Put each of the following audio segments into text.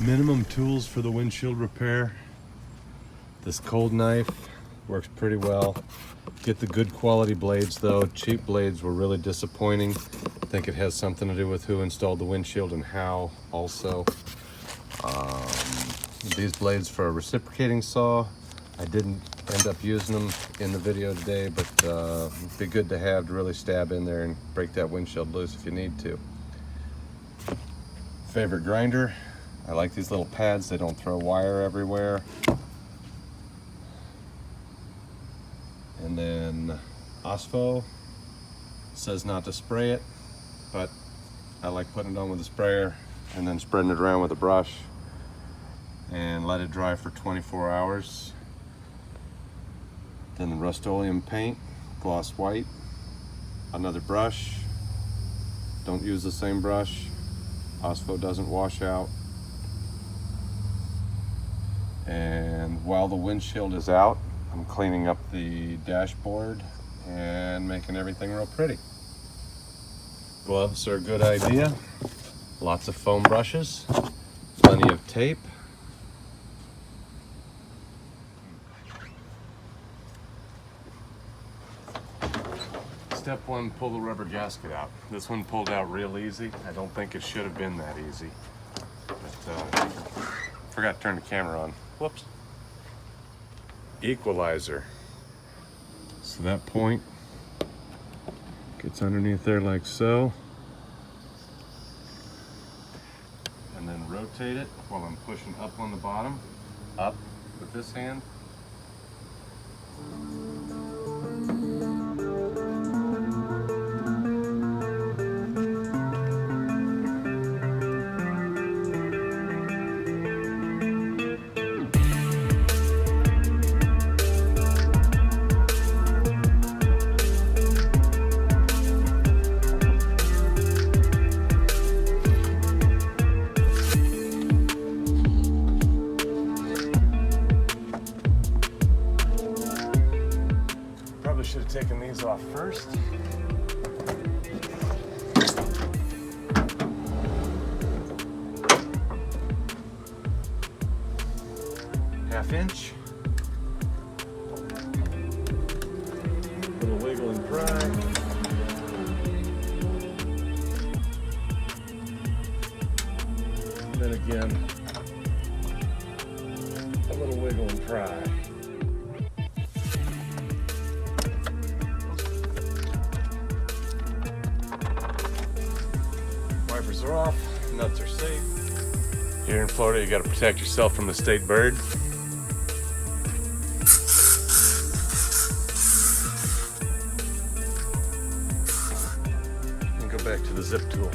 Minimum tools for the windshield repair. This cold knife works pretty well. Get the good quality blades though. Cheap blades were really disappointing. I think it has something to do with who installed the windshield and how also. These blades for a reciprocating saw. I didn't end up using them in the video today, but it'd be good to have to really stab in there and break that windshield loose if you need to. Favorite grinder. I like these little pads. They don't throw wire everywhere. And then Ospo says not to spray it, but I like putting it on with a sprayer and then spreading it around with a brush and let it dry for 24 hours. Then the Rust-Oleum paint, gloss white, another brush. Don't use the same brush. Ospo doesn't wash out. And while the windshield is out, I'm cleaning up the dashboard and making everything real pretty. Gloves are a good idea. Lots of foam brushes, plenty of tape. Step one, pull the rubber gasket out. This one pulled out real easy. I don't think it should have been that easy. But forgot to turn the camera on. Whoops. Equalizer. So that point gets underneath there like so. And then rotate it while I'm pushing up on the bottom. Up with this hand. Should have taken these off first. Half inch. Little wiggle and pry. And then again, a little wiggle and pry. Wipers are off, nuts are safe. Here in Florida, you got to protect yourself from the state bird. And go back to the zip tool.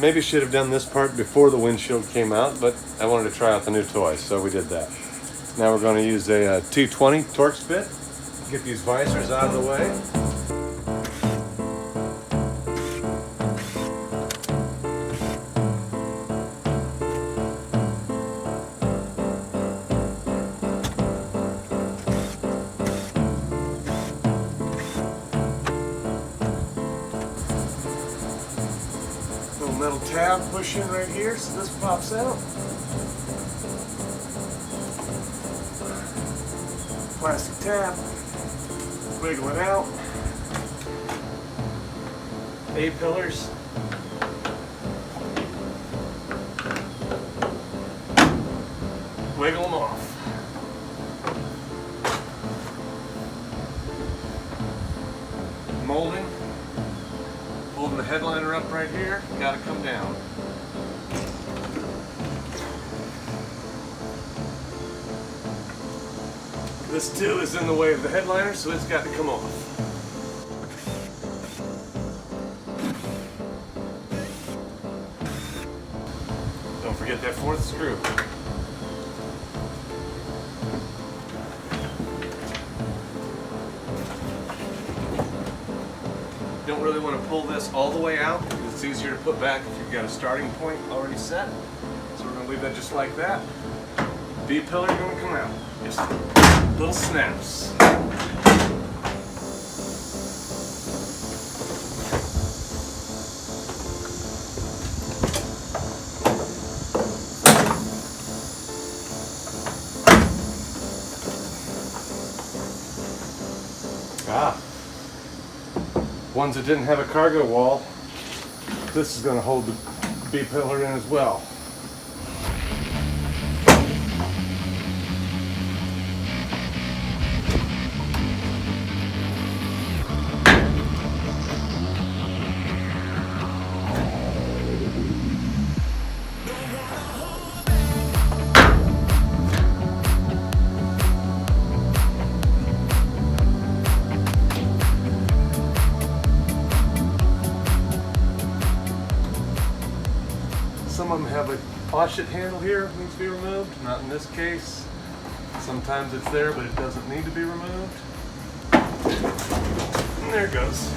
Maybe should have done this part before the windshield came out, but I wanted to try out the new toy, so we did that. Now we're going to use a T20 Torx bit, get these visors out of the way. Metal tab push in right here, so this pops out. Plastic tab, wiggle it out. A-pillars. Wiggle them off. Molding. Holding the headliner up right here, gotta come down. This too is in the way of the headliner, so it's got to come off. Don't forget that fourth screw. Don't really want to pull this all the way out because it's easier to put back if you've got a starting point already set. So we're going to leave that just like that. B-pillar going to come out. Just little snaps. Ones that didn't have a cargo wall, this is going to hold the B-pillar in as well. Some of them have a faucet handle here that needs to be removed. Not in this case. Sometimes it's there, but it doesn't need to be removed. And there it goes.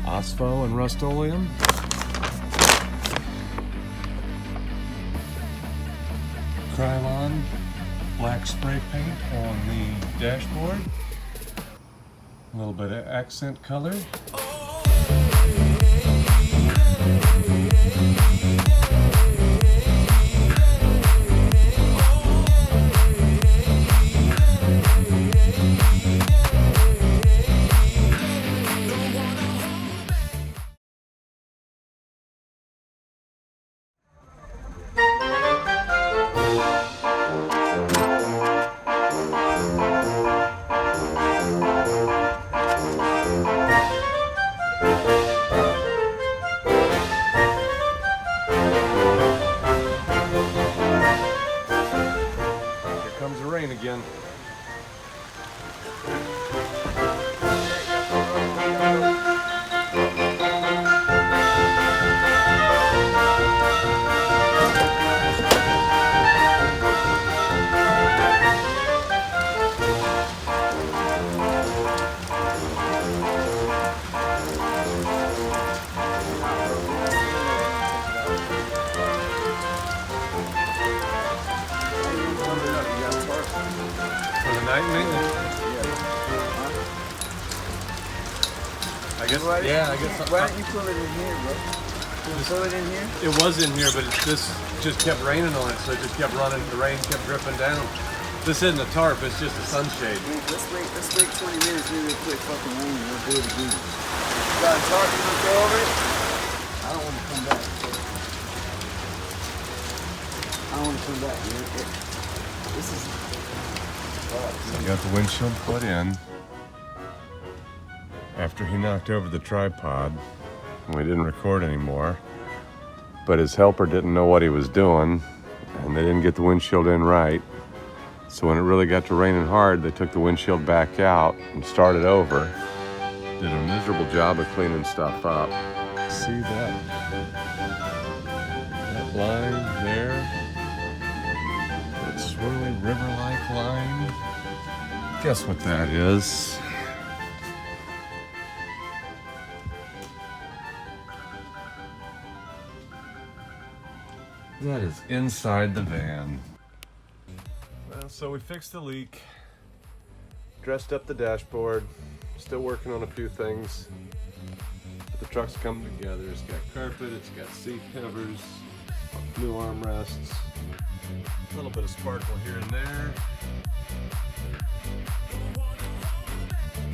Ospo and Rust-Oleum. Krylon black spray paint on the dashboard. A little bit of accent color. guess, Right. yeah, I guess. Why don't you pull it in here, bro? Pull it in here? It was in here, but this just kept raining on it, so it just kept running. The rain kept dripping down. This isn't a tarp, it's just a sunshade. Let's wait 20 minutes, maybe it'll quit fucking raining. We'll do it again. You got a tarp, you want to go over it? I don't want to come back. I don't want to come back, man. This is... So I got the windshield put in after he knocked over the tripod. We didn't record anymore, but his helper didn't know what he was doing, and they didn't get the windshield in right. So when it really got to raining hard, they took the windshield back out and started over. Did a miserable job of cleaning stuff up. See that? That line there? That swirly river-like line? Guess what that is? That is inside the van. Well, so we fixed the leak, dressed up the dashboard, still working on a few things. But the truck's coming together. It's got carpet, it's got seat covers, new armrests, a little bit of sparkle here and there.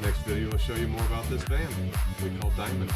Next video will show you more about this van we call Diamond.